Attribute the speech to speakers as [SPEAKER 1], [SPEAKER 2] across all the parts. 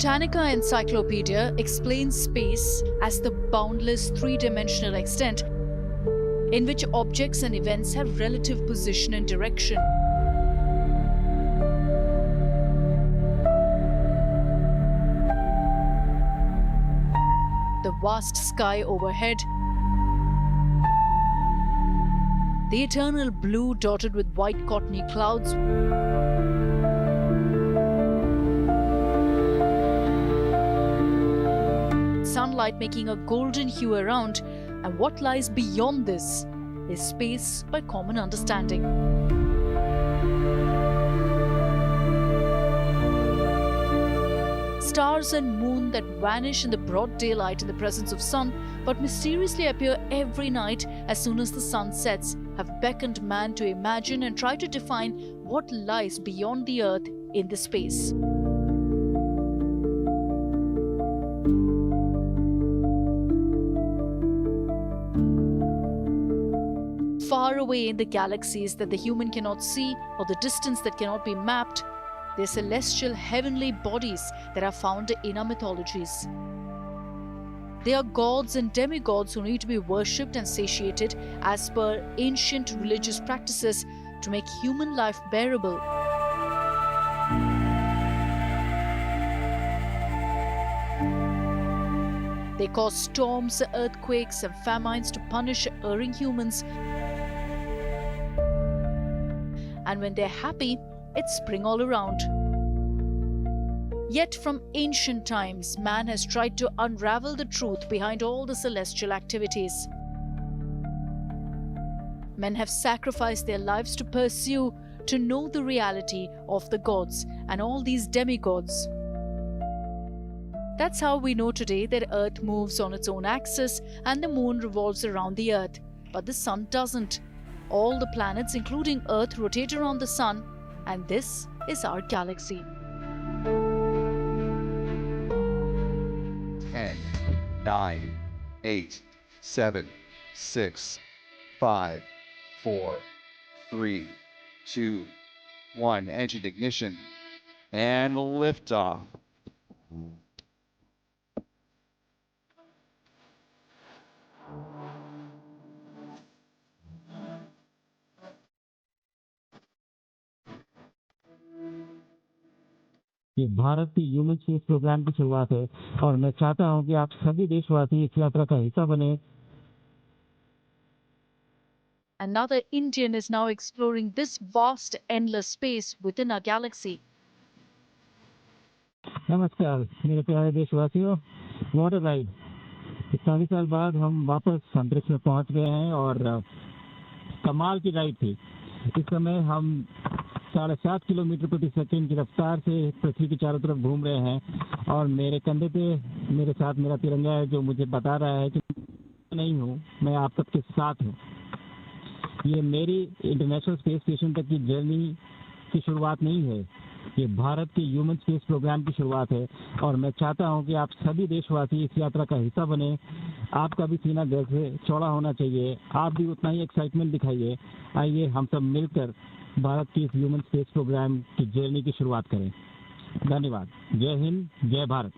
[SPEAKER 1] Britannica Encyclopedia explains space as the boundless three-dimensional extent in which objects and events have relative position and direction. The vast sky overhead, the eternal blue dotted with white cottony clouds, sunlight making a golden hue around, and what lies beyond this is space by common understanding. Stars and moon that vanish in the broad daylight in the presence of sun but mysteriously appear every night as soon as the sun sets have beckoned man to imagine and try to define what lies beyond the earth in the space. Far away in the galaxies that the human cannot see or the distance that cannot be mapped, they're celestial heavenly bodies that are found in our mythologies. They are gods and demigods who need to be worshipped and satiated as per ancient religious practices to make human life bearable. They cause storms, earthquakes, and famines to punish erring humans. And when they're happy, it's spring all around. Yet from ancient times, man has tried to unravel the truth behind all the celestial activities. Men have sacrificed their lives to pursue, to know the reality of the gods and all these demigods. That's how we know today that Earth moves on its own axis and the moon revolves around the Earth, but the sun doesn't. All the planets, including Earth, rotate around the sun, and this is our galaxy.
[SPEAKER 2] 10, 9, 8, 7, 6, 5, 4, 3, 2, 1. Engine ignition and liftoff.
[SPEAKER 3] ये भारत की human space programme की शुरुआत है और मैं चाहता हूं कि आप सभी देशवासी इस यात्रा का हिस्सा बने.
[SPEAKER 1] Another Indian is now exploring this vast, endless space within our galaxy.
[SPEAKER 3] नमस्कार मेरे प्यारे देशवासियों. What a ride. 40 साल बाद हम वापस अंतरिक्ष में पहुंच गए हैं और कमाल की राइड थी. इस समय हम 7.5 किलोमीटर प्रति सेकंड की रफ्तार से पृथ्वी के चारों तरफ घूम रहे हैं और मेरे कंधे पे मेरे साथ मेरा तिरंगा है जो मुझे बता रहा है कि नहीं हूँ, मैं आप सबके साथ हूँ. ये मेरी इंटरनेशनल स्पेस स्टेशन तक की जर्नी की शुरुआत नहीं है, ये भारत के ह्यूमन स्पेस प्रोग्राम की शुरुआत है और मैं चाहता हूं कि आप सभी देशवासी इस यात्रा का हिस्सा बने. आपका भी सीना दिल से चौड़ा होना चाहिए, आप भी उतना ही एक्साइटमेंट दिखाइए. आइए हम सब मिलकर भारत की इस ह्यूमन स्पेस प्रोग्राम की जर्नी की शुरुआत करें. धन्यवाद. जय हिंद, जय Bharat.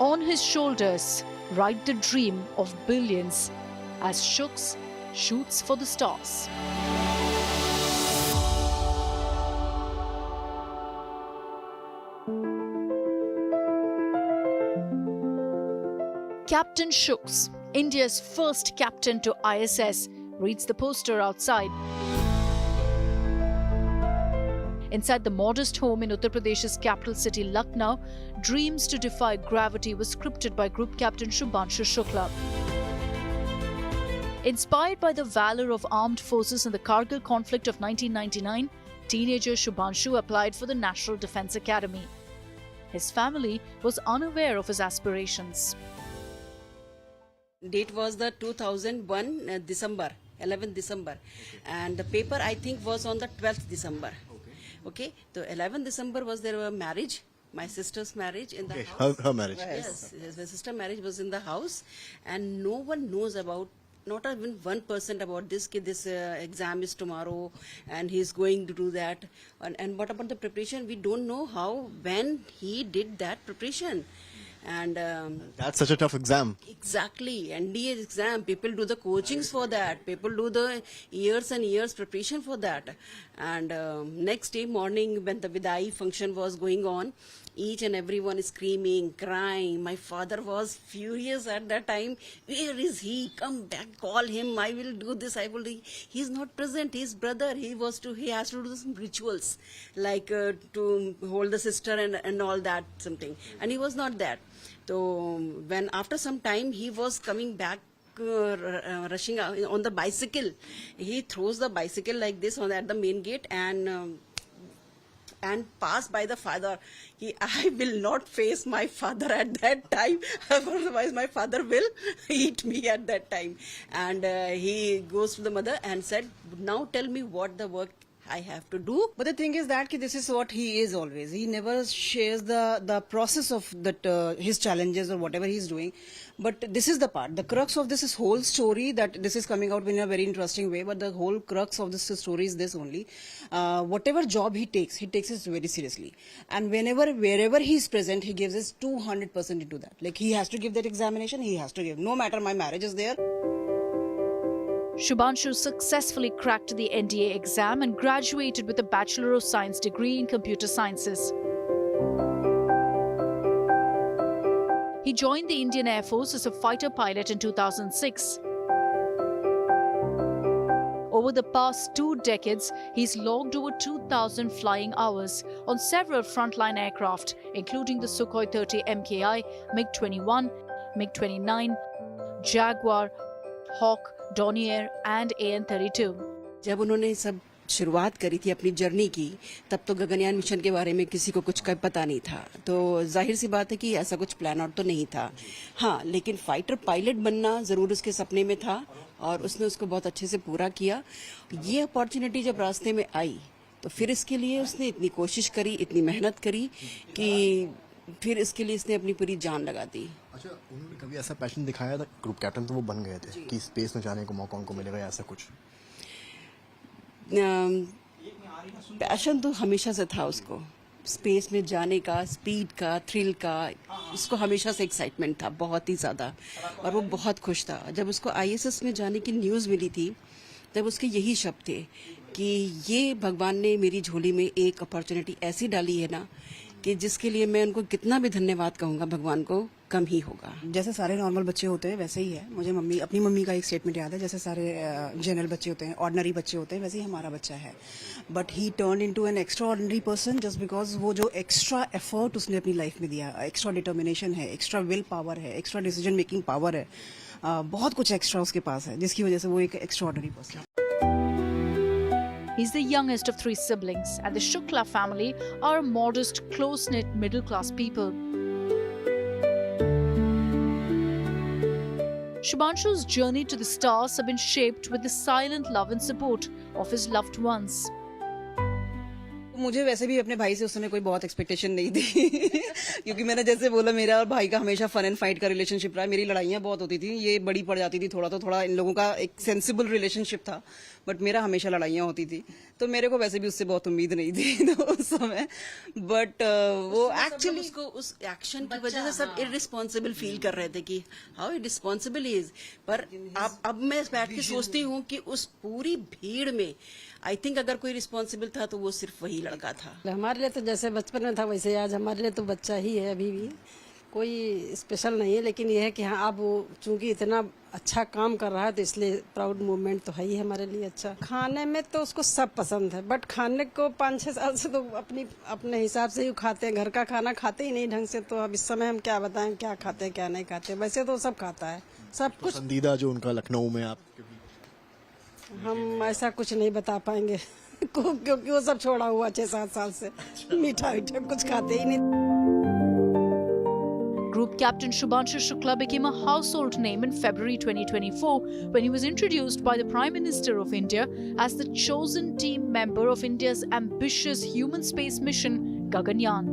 [SPEAKER 1] On his shoulders ride the dream of billions as Shooks shoots for the stars. Captain Shooks, India's first captain to ISS, reads the poster outside. Inside the modest home in Uttar Pradesh's capital city Lucknow, Dreams to Defy Gravity was scripted by Group Captain Shubhanshu Shukla. Inspired by the valor of armed forces in the Kargil conflict of 1999, teenager Shubhanshu applied for the National Defence Academy. His family was unaware of his aspirations.
[SPEAKER 4] Date was the 2001 December, 11th December, and the paper I think was on the 12th December. Okay, so 11th December was their marriage, my sister's marriage in the house.
[SPEAKER 5] Her marriage.
[SPEAKER 4] Yes, the sister marriage was in the house, and no one knows about not even 1% about this. Ki this exam is tomorrow, and he's going to do that. And what about the preparation? We don't know how, when he did that preparation. And
[SPEAKER 5] That's such a tough exam.
[SPEAKER 4] exactly, NDA exam, people do the coachings for that, people do the years and years preparation for that. And next day morning when the Vidai function was going on, each and everyone is screaming, crying. My father was furious at that time. Where is he? Come back, call him. I will do this. I will do. He's not present. His brother. He has to do some rituals, like to hold the sister and all that something. And he was not there. So when after some time he was coming back, rushing out on the bicycle, he throws the bicycle like this at the main gate and pass by the father. I will not face my father at that time, otherwise my father will eat me at that time. And he goes to the mother and said, now tell me what the work I have to do.
[SPEAKER 6] But the thing is that this is what he is always. He never shares the process of that his challenges or whatever he's doing. But this is the part, the crux of this whole story, that this is coming out in a very interesting way. But the whole crux of this story is this only: whatever job he takes it very seriously. And wherever he's present, he gives his 200% into that. Like he has to give that examination, he has to give. No matter my marriage is there.
[SPEAKER 1] Shubhanshu successfully cracked the NDA exam and graduated with a Bachelor of Science degree in Computer Sciences. He joined the Indian Air Force as a fighter pilot in 2006. Over the past 2 decades, he's logged over 2,000 flying hours on several frontline aircraft, including the Sukhoi 30 MKI, MiG-21, MiG-29, Jaguar, Hawk, Dornier and AN-32.
[SPEAKER 4] जब उन्होंने सब शुरुआत करी थी अपनी journey की, तब तो गगनयान मिशन के बारे में किसी को कुछ पता नहीं था. तो जाहिर सी बात है कि ऐसा कुछ प्लान आउट तो नहीं था. हाँ, लेकिन फाइटर पायलट बनना जरूर उसके सपने में था और उसने उसको बहुत अच्छे से पूरा किया. ये अपॉर्चुनिटी जब रास्ते में आई तो फिर इसके लिए उसने इतनी कोशिश करी, इतनी मेहनत करी कि फिर इसके लिए इसने अपनी पूरी जान लगा दी.
[SPEAKER 5] अच्छा, उन्होंने कभी ऐसा पैशन दिखाया था? ग्रुप कैप्टन तो वो बन गए थे कि स्पेस में जाने को मौका उनको मिलेगा, ऐसा कुछ?
[SPEAKER 4] पैशन तो हमेशा से था उसको, स्पेस में जाने का, स्पीड का, थ्रिल का. उसको हमेशा से एक्साइटमेंट था, बहुत ही ज़्यादा. और वो बहुत खुश था. जब उसको ISS में जाने की न्यूज़ मिली थी, तब उसके यही शब्द थे कि ये भगवान ने मेरी झोली में एक अपॉर्चुनिटी ऐसी डाली है ना, कि जिसके लिए मैं उनको कितना भी धन्यवाद कहूँगा भगवान को, कम ही होगा.
[SPEAKER 6] जैसे सारे नॉर्मल बच्चे होते हैं वैसे ही है. मुझे अपनी मम्मी का एक स्टेटमेंट याद है, जैसे सारे जनरल बच्चे होते हैं, ऑर्डिनरी बच्चे होते हैं, वैसे ही हमारा बच्चा है. But he turn into an extra ordinary person just because वो जो एक्स्ट्रा एफर्ट उसने अपनी लाइफ में दिया, एक्स्ट्रा डिटर्मिनेशन है, एक्स्ट्रा विल पावर है, एक्स्ट्रा डिसीजन मेकिंग पावर है, बहुत कुछ एक्स्ट्रा उसके पास है, जिसकी वजह से वो एक एक्स्ट्रा ऑर्डिनरी पर्सन है.
[SPEAKER 1] He's the youngest of 3 siblings, and the Shukla family are a modest, close-knit, middle-class people. Shubhanshu's journey to the stars have been shaped with the silent love and support of his loved ones.
[SPEAKER 6] मुझे वैसे भी अपने भाई से उस समय कोई बहुत एक्सपेक्टेशन नहीं थी क्योंकि मैंने जैसे बोला, मेरा और भाई का हमेशा फन एंड फाइट का रिलेशनशिप रहा. मेरी लड़ाइयाँ बहुत होती थी, ये बड़ी पड़ जाती थी थोड़ा. इन लोगों का एक सेंसिबल रिलेशनशिप था, बट मेरा हमेशा लड़ाइयाँ होती थी. तो मेरे को वैसे भी उससे बहुत उम्मीद नहीं थी तो उस समय. बट वो एक्चुअली
[SPEAKER 4] उसको उस एक्शन की वजह से सब इररिस्पॉन्सिबल फील कर रहे थे कि हाउ इररिस्पॉन्सिबल इज. पर अब मैं बैठ के सोचती हूँ कि उस पूरी भीड़ में आई थिंक अगर कोई रिस्पॉन्सिबल था तो वो सिर्फ वही लड़का था.
[SPEAKER 7] हमारे लिए तो जैसे बचपन में था वैसे आज हमारे लिए तो बच्चा ही है. अभी भी कोई स्पेशल नहीं है, लेकिन ये है कि हाँ, अब वो चूंकि इतना अच्छा काम कर रहा है तो इसलिए प्राउड मोमेंट तो है ही हमारे लिए. अच्छा, खाने में तो उसको सब पसंद है, बट खाने को 5-6 साल से तो अपने हिसाब से ही खाते हैं. घर का खाना खाते ही नहीं ढंग से. तो अब इस समय हम क्या बताएं क्या खाते हैं क्या नहीं खाते. वैसे तो सब खाता है, सब कुछ.
[SPEAKER 5] पसंदीदा जो उनका लखनऊ में आप?
[SPEAKER 7] हम ऐसा कुछ नहीं बता पाएंगे क्योंकि वो सब छोड़ा हुआ 6-7 साल से. मीठा कुछ खाते ही नहीं.
[SPEAKER 1] Group Captain Shubhanshu Shukla became a household name in February 2024 when he was introduced by the Prime Minister of India as the chosen team member of India's ambitious human space mission Gaganyaan.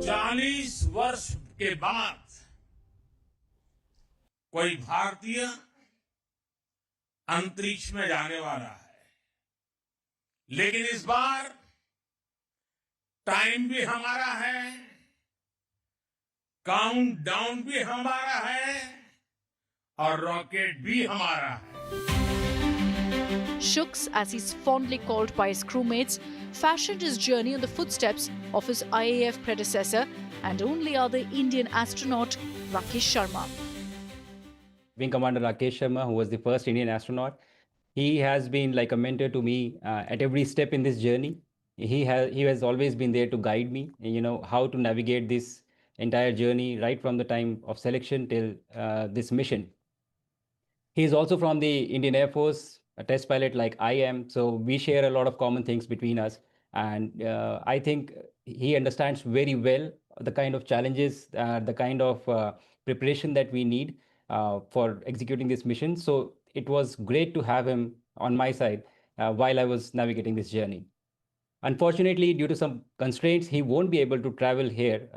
[SPEAKER 8] 40 वर्ष के बाद कोई भारतीय अंतरिक्ष में जाने वाला है, लेकिन इस बार टाइम भी हमारा है, काउंटडाउन भी हमारा है और रॉकेट भी हमारा है.
[SPEAKER 1] Shooks, as he's fondly called by his crewmates, fashioned his journey on the footsteps of his IAF predecessor and only other Indian astronaut, Rakesh Sharma.
[SPEAKER 9] Wing Commander Rakesh Sharma, who was the first Indian astronaut, he has been like a mentor to me at every step in this journey. He has always been there to guide me, how to navigate this entire journey right from the time of selection till this mission. He is also from the Indian Air Force, a test pilot like I am, so we share a lot of common things between us. And I think he understands very well the kind of challenges, the kind of preparation that we need for executing this mission. So it was great to have him on my side while I was navigating this journey. Unfortunately, due to some constraints, he won't be able to travel here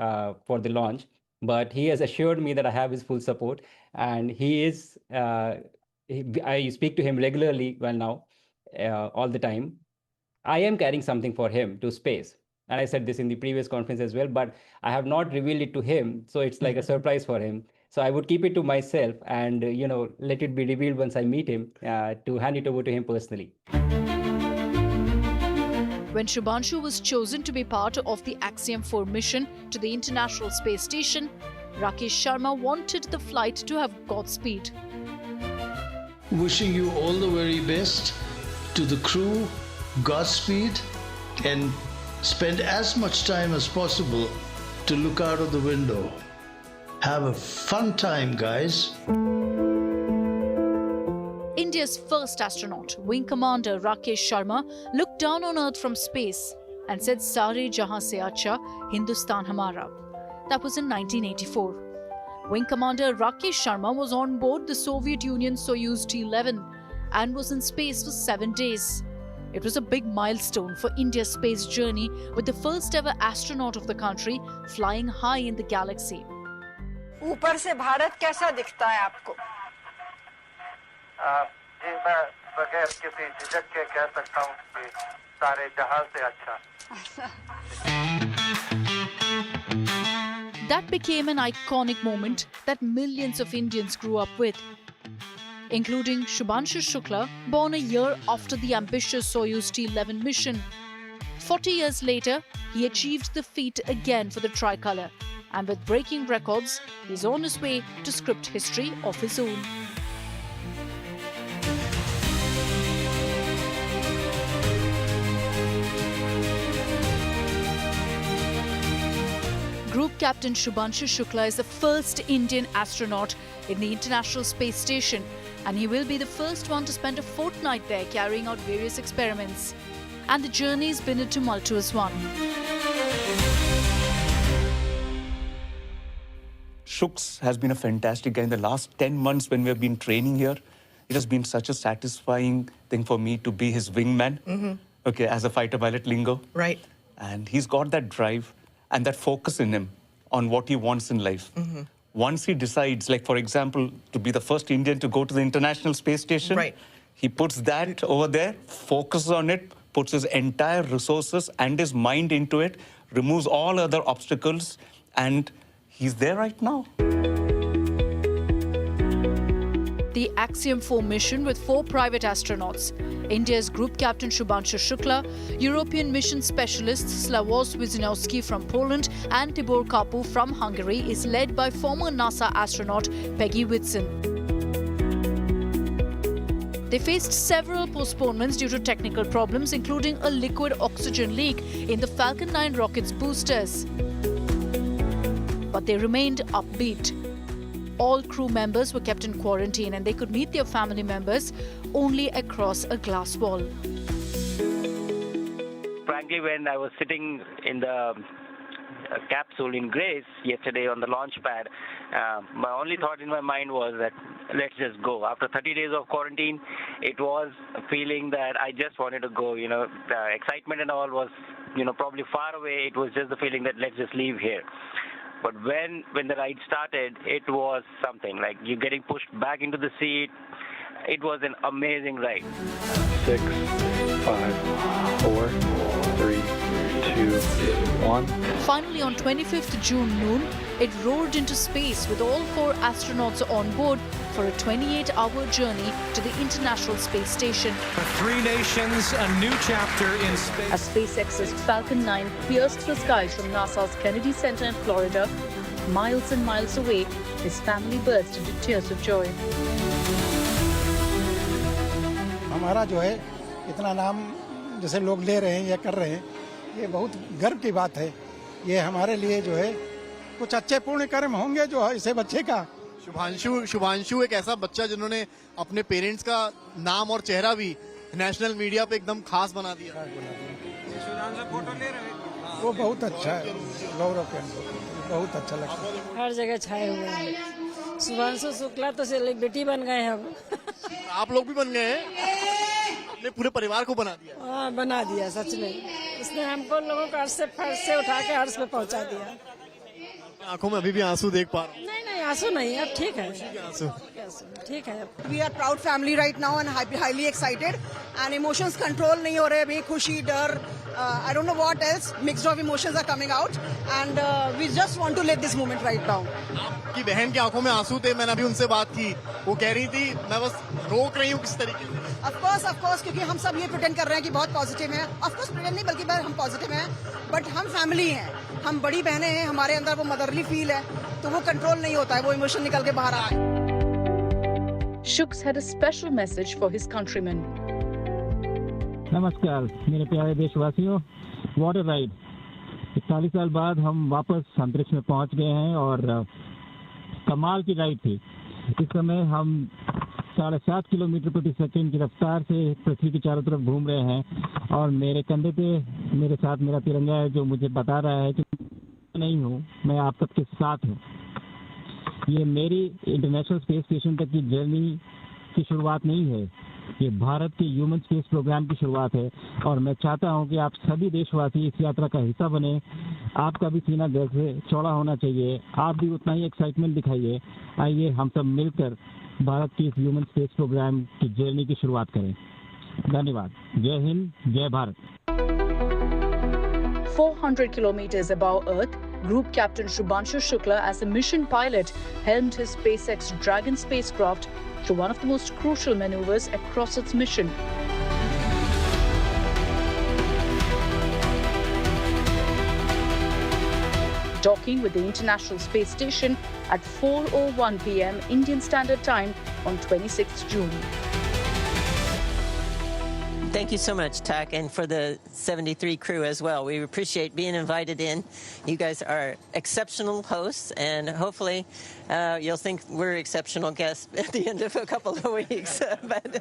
[SPEAKER 9] for the launch, but he has assured me that I have his full support, and I speak to him regularly now, all the time. I am carrying something for him to space. And I said this in the previous conference as well, but I have not revealed it to him. So it's like a surprise for him. So I would keep it to myself and, let it be revealed once I meet him to hand it over to him personally.
[SPEAKER 1] When Shubhanshu was chosen to be part of the Axiom 4 mission to the International Space Station, Rakesh Sharma wanted the flight to have Godspeed.
[SPEAKER 10] Wishing you all the very best. To the crew, Godspeed, and spend as much time as possible to look out of the window. Have a fun time, guys.
[SPEAKER 1] India's first astronaut, Wing Commander Rakesh Sharma, looked down on Earth from space and said, "Sare jahan se acha, Hindustan hamara." That was in 1984. Wing Commander Rakesh Sharma was on board the Soviet Union Soyuz T-11 and was in space for 7 days. It was a big milestone for India's space journey, with the first ever astronaut of the country flying high in the galaxy.
[SPEAKER 11] ऊपर से भारत कैसा दिखता है आपको?
[SPEAKER 12] मैं बगैर किसी झिझक के कह सकता हूँ कि सारे जहां से अच्छा.
[SPEAKER 1] That became an iconic moment that millions of Indians grew up with, including Shubhanshu Shukla, born a year after the ambitious Soyuz T-11 mission. 40 years later, he achieved the feat again for the tricolour, and with breaking records, he's on his way to script history of his own. Group Captain Shubhanshu Shukla is the first Indian astronaut in the International Space Station, and he will be the first one to spend a fortnight there carrying out various experiments. And the journey's been a tumultuous one.
[SPEAKER 13] Shuks has been a fantastic guy. In the last 10 months when we have been training here, it has been such a satisfying thing for me to be his wingman, okay, as a fighter pilot lingo.
[SPEAKER 11] Right.
[SPEAKER 13] And he's got that drive and that focus in him on what he wants in life. Once he decides, like, for example, to be the first Indian to go to the International Space Station,
[SPEAKER 11] Right.
[SPEAKER 13] he puts that over there, focuses on it, puts his entire resources and his mind into it, removes all other obstacles, and he's there right now.
[SPEAKER 1] The Axiom 4 mission with 4 private astronauts, India's Group Captain Shubhanshu Shukla, European mission specialists Slavoj Wisniewski from Poland and Tibor Kapu from Hungary, is led by former NASA astronaut Peggy Whitson. They faced several postponements due to technical problems, including a liquid oxygen leak in the Falcon 9 rocket's boosters. But they remained upbeat. All crew members were kept in quarantine and they could meet their family members only across a glass wall.
[SPEAKER 14] Frankly, when I was sitting in the capsule in Grace yesterday on the launch pad, my only thought in my mind was that let's just go. After 30 days of quarantine, it was a feeling that I just wanted to go. The excitement and all was, probably far away. It was just the feeling that let's just leave here. But when the ride started, it was something like you're getting pushed back into the seat. it was an amazing ride.
[SPEAKER 12] 6, 5, 4, 3, 2, 1.
[SPEAKER 1] Finally, on 25th June noon, it roared into space with all 4 astronauts on board for a 28-hour journey to the International Space Station.
[SPEAKER 15] For 3 nations, a new chapter in space.
[SPEAKER 1] As SpaceX's Falcon 9 pierced through skies from NASA's Kennedy Center in Florida, miles and miles away, his family burst into tears of joy.
[SPEAKER 16] हमारा जो है इतना नाम जैसे लोग ले रहे हैं या कर रहे हैं, ये बहुत गर्व की बात है। ये हमारे लिए जो है कुछ अच्छे पुण्य कर्म होंगे जो है इसे बच्चे का।
[SPEAKER 5] शुभांशु एक ऐसा बच्चा जिन्होंने अपने पेरेंट्स का नाम और चेहरा भी नेशनल मीडिया पे एकदम खास बना दिया।
[SPEAKER 16] वो बहुत अच्छा है, गौरव के अनुभव बहुत अच्छा लगता है।
[SPEAKER 7] हर जगह छाए हुए हैं। शुभांशु शुक्ला तो सेलिब्रिटी बन गए हम।
[SPEAKER 5] आप लोग भी बन गए हैं, अपने पूरे परिवार को बना दिया।
[SPEAKER 7] हाँ, बना दिया सच में। उसने हमको लोगों को अर्श से उठा के अर्श पे पहुंचा दिया।
[SPEAKER 5] आंखों में अभी भी आंसू देख पा रहा हूँ।
[SPEAKER 7] नहीं आंसू नहीं, अब ठीक है।
[SPEAKER 5] आंसू
[SPEAKER 7] ठीक है।
[SPEAKER 6] We are proud family right now and highly excited and emotions control नहीं हो रहे अभी, खुशी, डर, I don't know what else, mixed of emotions are coming out and we just want to live this moment right now.
[SPEAKER 5] आपकी बहन की आंखों में आंसू थे, मैंने अभी उनसे बात की, वो कह रही थी मैं बस रोक रही हूँ किस तरीके से।
[SPEAKER 6] Of course, क्योंकि हम सब ये प्रिटेंड कर रहे हैं कि बहुत पॉजिटिव हैं। Of course प्रिटेंड नहीं बल्कि हम पॉजिटिव हैं, बट हम फैमिली हैं, हम बड़ी बहनें हैं, हमारे अंदर वो मदरली फील है, तो वो कंट्रोल नहीं होता है, वो इमोशन निकल के बाहर आता है।
[SPEAKER 1] Shooks had a special message for his countrymen.
[SPEAKER 3] नमस्कार मेरे प्यारे देशवासियों, वॉट अ राइड। 41 साल बाद हम वापस अंतरिक्ष में पहुंच गए हैं और कमाल की राइड थी। इस समय हम 7.5 किलोमीटर प्रति सेकंड की रफ्तार से पृथ्वी के चारों तरफ घूम रहे हैं और मेरे कंधे पे मेरे साथ मेरा तिरंगा है जो मुझे बता रहा है कि नहीं हूँ, मैं आप सबके साथ हूँ। ये मेरी इंटरनेशनल स्पेस स्टेशन तक की जर्नी की शुरुआत नहीं है, ये भारत के ह्यूमन स्पेस प्रोग्राम की शुरुआत है और मैं चाहता हूं कि आप सभी देशवासी इस यात्रा का हिस्सा बने। आपका भी सीना गर्व से चौड़ा होना चाहिए, आप भी उतना ही एक्साइटमेंट दिखाइए। आइए हम सब मिलकर भारत के इस ह्यूमन स्पेस प्रोग्राम की जर्नी की शुरुआत करें। धन्यवाद। जय हिंद, जय Bharat.
[SPEAKER 1] 400 kilometers above Earth, Group Captain Shubhanshu Shukla, as a mission pilot, helmed his SpaceX Dragon spacecraft through one of the most crucial maneuvers across its mission. Docking with the International Space Station at 4:01 p.m. Indian Standard Time on 26th June.
[SPEAKER 17] Thank you so much, Tak, and for the 73 crew as well. We appreciate being invited in. You guys are exceptional hosts, and hopefully you'll think we're exceptional guests at the end of a couple of weeks. But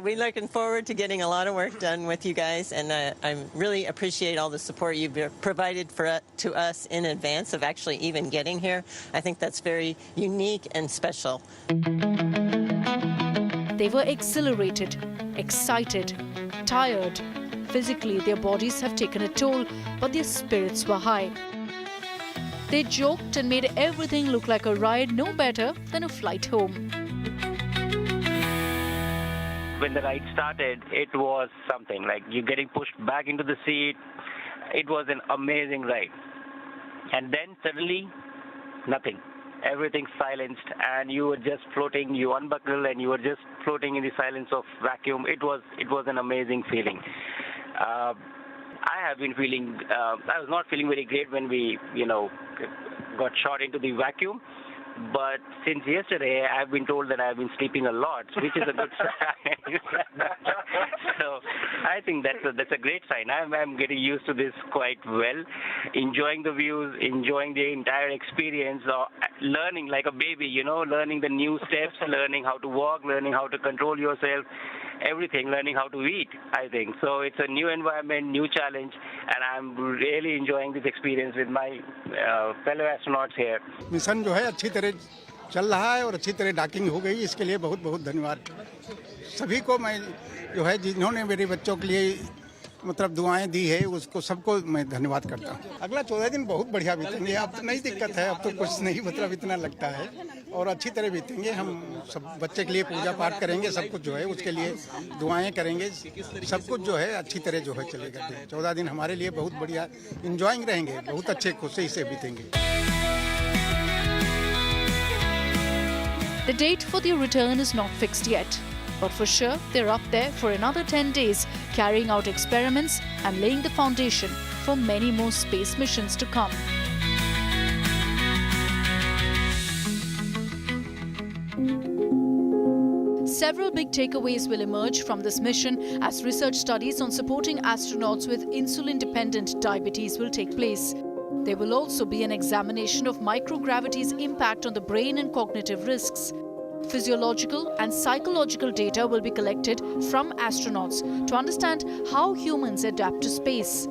[SPEAKER 17] we're looking forward to getting a lot of work done with you guys, and I really appreciate all the support you've provided to us in advance of actually even getting here. I think that's very unique and special.
[SPEAKER 1] They were exhilarated, excited, tired. Physically, their bodies have taken a toll, but their spirits were high. They joked and made everything look like a ride no better than a flight home.
[SPEAKER 14] When the ride started, it was something like you getting pushed back into the seat. It was an amazing ride. And then suddenly, nothing. Everything silenced and you were just floating. You unbuckle and you were just floating in the silence of vacuum. It was an amazing feeling. I have been feeling, I was not feeling very great when we, got shot into the vacuum. But since yesterday, I've been told that I've been sleeping a lot, which is a good sign. So I think that's a great sign. I'm getting used to this quite well, enjoying the views, enjoying the entire experience, learning like a baby, learning the new steps, learning how to walk, learning how to control yourself, everything, learning how to eat, I think. So it's a new environment, new challenge, and I'm really enjoying this experience with my fellow astronauts here.
[SPEAKER 16] Mission जो है अच्छी तरह चल रहा है और अच्छी तरह डॉकिंग हो गई, इसके लिए बहुत बहुत धन्यवाद सभी को। मैं जो है जिन्होंने मेरे बच्चों के लिए मतलब दुआएं दी है उसको सबको मैं धन्यवाद करता हूँ। अगला 14 दिन बहुत बढ़िया बीतेंगे। अब तो नहीं दिक्कत है, अब तो कुछ नहीं मतलब इतना लगता है और अच्छी तरह बीतेंगे। हम सब बच्चे के लिए पूजा पाठ करेंगे, सब कुछ जो है उसके लिए दुआएं करेंगे, सब कुछ जो है अच्छी तरह जो है चलेगा। 14 दिन हमारे लिए बहुत बढ़िया इंजॉइंग रहेंगे, बहुत अच्छे खुशी से बीतेंगे।
[SPEAKER 1] The date for their return is not fixed yet, but for sure they're up there for another 10 days, carrying out experiments and laying the foundation for many more space missions to come. Several big takeaways will emerge from this mission as research studies on supporting astronauts with insulin-dependent diabetes will take place. There will also be an examination of microgravity's impact on the brain and cognitive risks. Physiological and psychological data will be collected from astronauts to understand how humans adapt to space.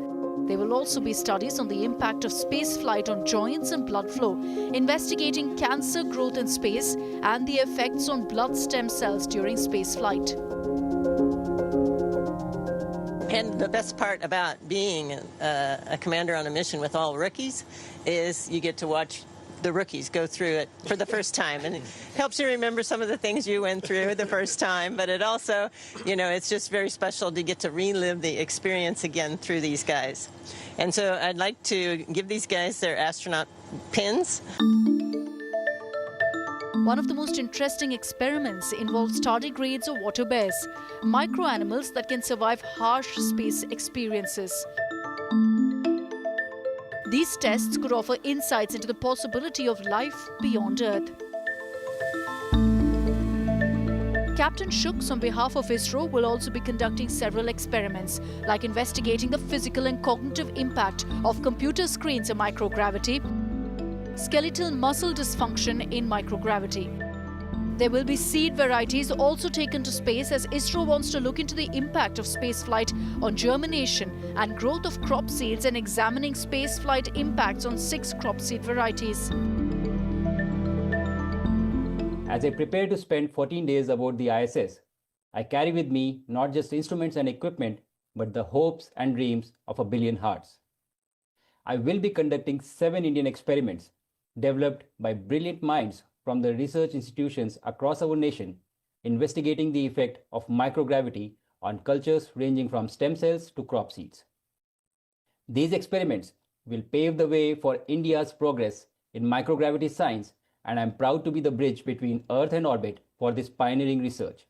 [SPEAKER 1] There will also be studies on the impact of spaceflight on joints and blood flow, investigating cancer growth in space and the effects on blood stem cells during spaceflight.
[SPEAKER 17] And the best part about being a commander on a mission with all rookies is you get to watch the rookies go through it for the first time. And it helps you remember some of the things you went through the first time. But it also, you know, it's just very special to get to relive the experience again through these guys. And so I'd like to give these guys their astronaut pins.
[SPEAKER 1] One of the most interesting experiments involves tardigrades or water bears, microanimals that can survive harsh space experiences. These tests could offer insights into the possibility of life beyond Earth. Captain Shooks, on behalf of ISRO, will also be conducting several experiments, like investigating the physical and cognitive impact of computer screens in microgravity, skeletal muscle dysfunction in microgravity. There will be seed varieties also taken to space as ISRO wants to look into the impact of spaceflight on germination and growth of crop seeds and examining spaceflight impacts on 6 crop seed varieties.
[SPEAKER 9] As I prepare to spend 14 days aboard the ISS, I carry with me not just instruments and equipment, but the hopes and dreams of a billion hearts. I will be conducting 7 Indian experiments developed by brilliant minds from the research institutions across our nation, investigating the effect of microgravity on cultures ranging from stem cells to crop seeds. These experiments will pave the way for India's progress in microgravity science, and I'm proud to be the bridge between Earth and orbit for this pioneering research.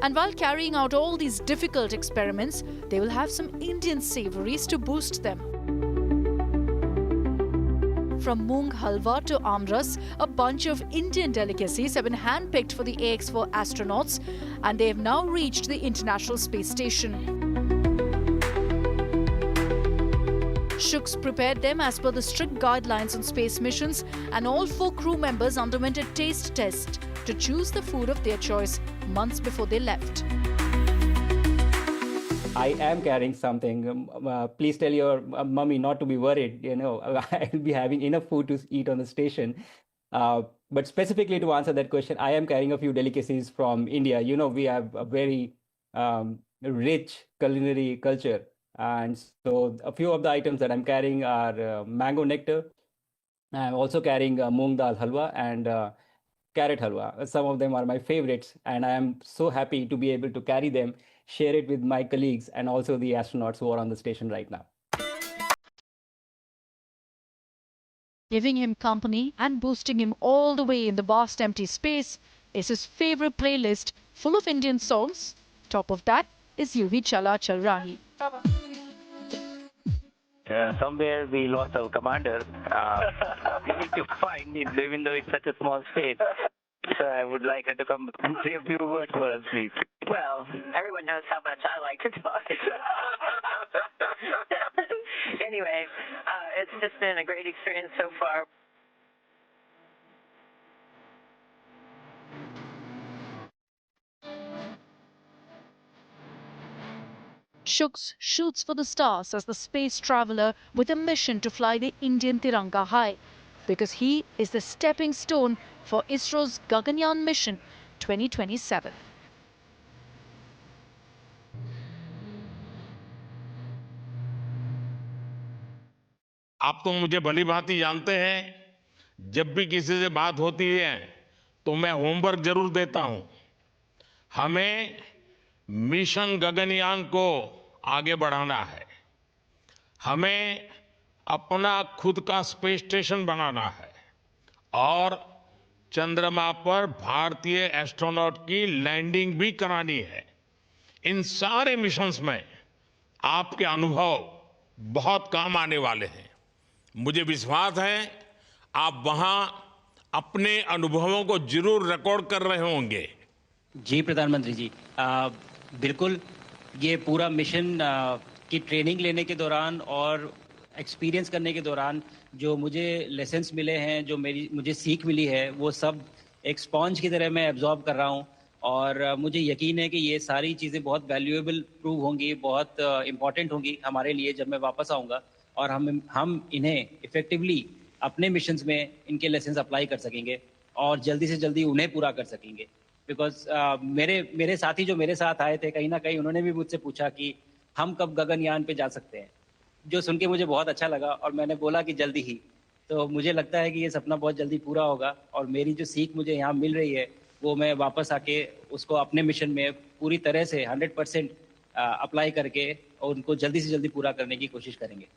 [SPEAKER 1] And while carrying out all these difficult experiments, they will have some Indian savories to boost them. From moong halwa to amras, a bunch of Indian delicacies have been handpicked for the AX4 astronauts, and they have now reached the International Space Station. Shooks prepared them as per the strict guidelines on space missions, and all 4 crew members underwent a taste test to choose the food of their choice months before they left.
[SPEAKER 9] I am carrying something. Please tell your mummy not to be worried. You know, I'll be having enough food to eat on the station. But specifically to answer that question, I am carrying a few delicacies from India. You know, we have a very rich culinary culture. And so a few of the items that I'm carrying are mango nectar. I'm also carrying moong dal halwa and carrot halwa. Some of them are my favorites, and I am so happy to be able to carry them, share it with my colleagues and also the astronauts who are on the station right now.
[SPEAKER 1] Giving him company and boosting him all the way in the vast empty space is his favorite playlist full of Indian songs. Top of that is Yuhi Chala Chal Rahi.
[SPEAKER 14] Somewhere we lost our commander. We need to find him, even though it's such a small space. So I would like her to come and say a few words for us, please.
[SPEAKER 11] Well, everyone knows how much I like to talk. Anyway, it's just been a great experience so far.
[SPEAKER 1] Shooks shoots for the stars as the space traveler with a mission to fly the Indian Tiranga high, because he is the stepping stone for ISRO's Gaganyaan mission 2027.
[SPEAKER 8] आप तो मुझे भली भांति जानते हैं, जब भी किसी से बात होती है तो मैं होमवर्क जरूर देता हूं। हमें मिशन गगनयान को आगे बढ़ाना है, हमें अपना खुद का स्पेस स्टेशन बनाना है और चंद्रमा पर भारतीय एस्ट्रोनॉट की लैंडिंग भी करानी है। इन सारे मिशंस में आपके अनुभव बहुत काम आने वाले हैं। मुझे विश्वास है आप वहां अपने अनुभवों को जरूर रिकॉर्ड कर रहे होंगे।
[SPEAKER 18] जी प्रधानमंत्री जी, बिल्कुल। ये पूरा मिशन की ट्रेनिंग लेने के दौरान और एक्सपीरियंस करने के दौरान जो मुझे लेसन्स मिले हैं, जो मुझे सीख मिली है, वो सब एक स्पॉन्ज की तरह मैं एब्जॉर्ब कर रहा हूँ। और मुझे यकीन है कि ये सारी चीज़ें बहुत वैल्यूएबल प्रूव होंगी, बहुत इम्पॉर्टेंट होंगी हमारे लिए जब मैं वापस आऊँगा, और हम इन्हें इफ़ेक्टिवली अपने मिशंस में इनके लेसन्स अप्लाई कर सकेंगे और जल्दी से जल्दी उन्हें पूरा कर सकेंगे। बिकॉज मेरे साथी जो मेरे साथ आए थे, कहीं ना कहीं उन्होंने भी मुझसे पूछा कि हम कब गगनयान पे जा सकते हैं, जो सुन के मुझे बहुत अच्छा लगा और मैंने बोला कि जल्दी ही। तो मुझे लगता है कि ये सपना बहुत जल्दी पूरा होगा और मेरी जो सीख मुझे यहाँ मिल रही है वो मैं वापस आके उसको अपने मिशन में पूरी तरह से 100% अप्लाई करके और उनको जल्दी से जल्दी पूरा करने की कोशिश करेंगे।